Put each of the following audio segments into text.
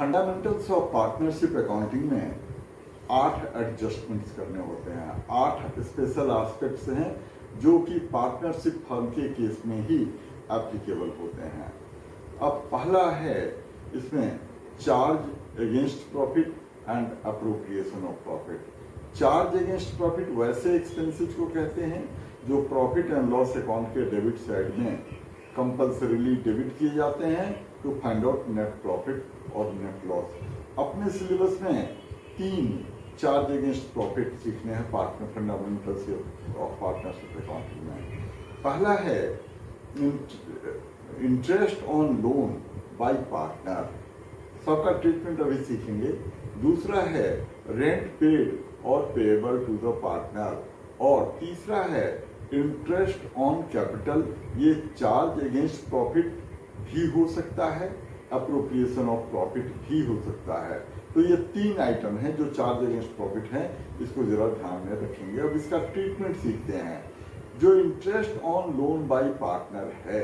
Fundamentals of partnership accounting में 8 adjustments करने होते हैं। 8 स्पेशल एस्पेक्ट्स हैं जो कि पार्टनरशिप फर्म के केस में ही एप्लीकेबल होते हैं। अब पहला है इसमें charge against profit and appropriation of profit. Charge against profit वैसे एक्सपेंसेस को कहते हैं जो प्रॉफिट एंड लॉस अकाउंट के डेबिट साइड में कंपल्सरीली डेबिट किए जाते हैं to find out net profit और नेट लॉस। अपने सिलेबस में 3 चार्ज अगेंस्ट प्रॉफिट सीखने हैं partner fundamentals of partnership accounting में। पहला है interest on loan by partner, सबका ट्रीटमेंट अभी सीखेंगे। दूसरा है रेंट पेड और पेएबल टू द पार्टनर, और तीसरा है इंटरेस्ट ऑन कैपिटल। ये चार्ज अगेंस्ट प्रॉफिट भी हो सकता है, अप्रोप्रिएशन ऑफ प्रॉफिट भी हो सकता है। तो ये 3 आइटम हैं जो चार्ज अगेंस्ट प्रॉफिट हैं, इसको जरा ध्यान में रखेंगे। अब इसका ट्रीटमेंट सीखते हैं। जो interest on loan by partner है,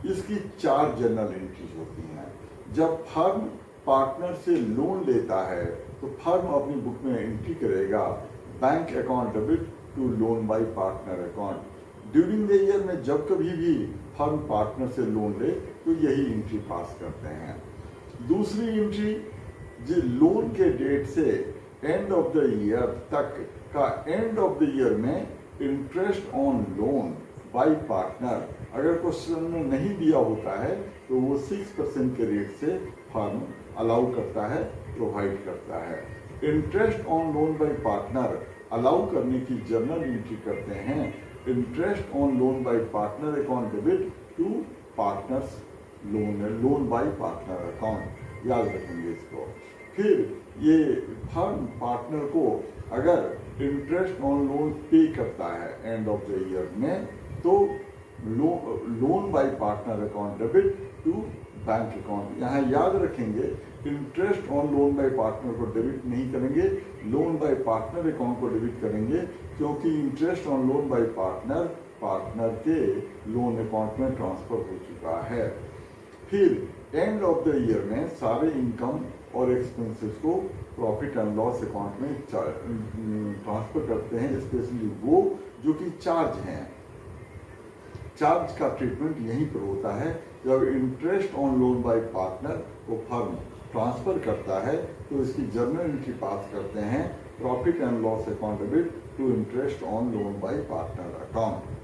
इसकी 4 जनरल एंट्रीज होती हैं। जब फर्म पार्टनर से लोन लेता है तो फर्म अपनी बुक में एंट्री करेगा bank account debit to loan by partner account. During the year में जब कभी भी फर्म पार्टनर से लोन ले तो यही एंट्री पास करते हैं। दूसरी एंट्री जो लोन के डेट से एंड ऑफ द ईयर तक का एंड ऑफ द ईयर में interest on loan by partner अगर क्वेश्चन में नहीं दिया होता है तो वो 6% के रेट से फर्म अलाउ करता है, प्रोवाइड करता है। Interest on loan by partner allow करने की जर्नल एंट्री करते हैं interest on loan by partner account debit to partner's loan by partner account. याद रखेंगे इसको। फिर ये फर्म पार्टनर को अगर इंटरेस्ट ऑन लोन पे करता है एंड ऑफ द ईयर में तो loan by partner account debit to bank account. यहाँ याद रखेंगे interest on loan by partner को डेबिट नहीं करेंगे, लोन बाय पार्टनर अकाउंट को डेबिट करेंगे, क्योंकि interest on loan by partner के लोन अकाउंट में ट्रांसफर हो चुका है। फिर एंड ऑफ द ईयर में सारे इनकम और एक्सपेंसेस को प्रॉफिट एंड लॉस अकाउंट में ट्रांसफर करते हैं, स्पेशली वो जो कि चार्ज हैं। चार्ज का ट्रीटमेंट यहीं पर होता है। जब interest on loan by partner को फर्म ट्रांसफर करता है तो इसकी जर्नल एंट्री पास करते हैं profit and loss account debit to interest on loan by partner account.